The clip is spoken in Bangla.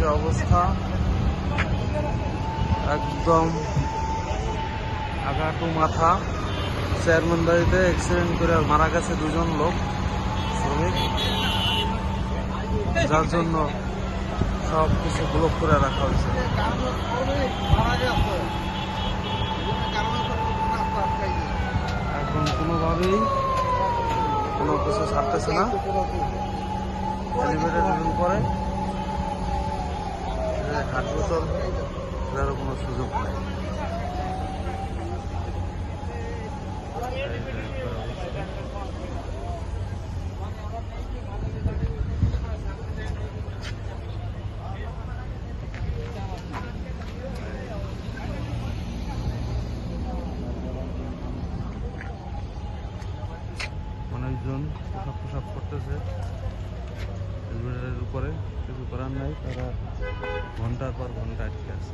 যে অবস্থা, একদম আগাটু মাথা। চেয়ারম্যান বাড়িতে অ্যাক্সিডেন্ট করে মারা গেছে দুজন লোক শ্রমিক, যার জন্য সব কিছু ব্লক করে রাখা হয়েছে। এখন কোনোভাবেই কোনো কিছু ছাড়তেছে না, এলিভেটেড করে হাঁটু চল যার কোনো সুযোগ নেই। অনেকজন পোশাক পোশাক করতেছে এলিভেটরের উপরে, কিছু করার নাই, তারা ঘন্টার পর ঘন্টা আটকে আছে।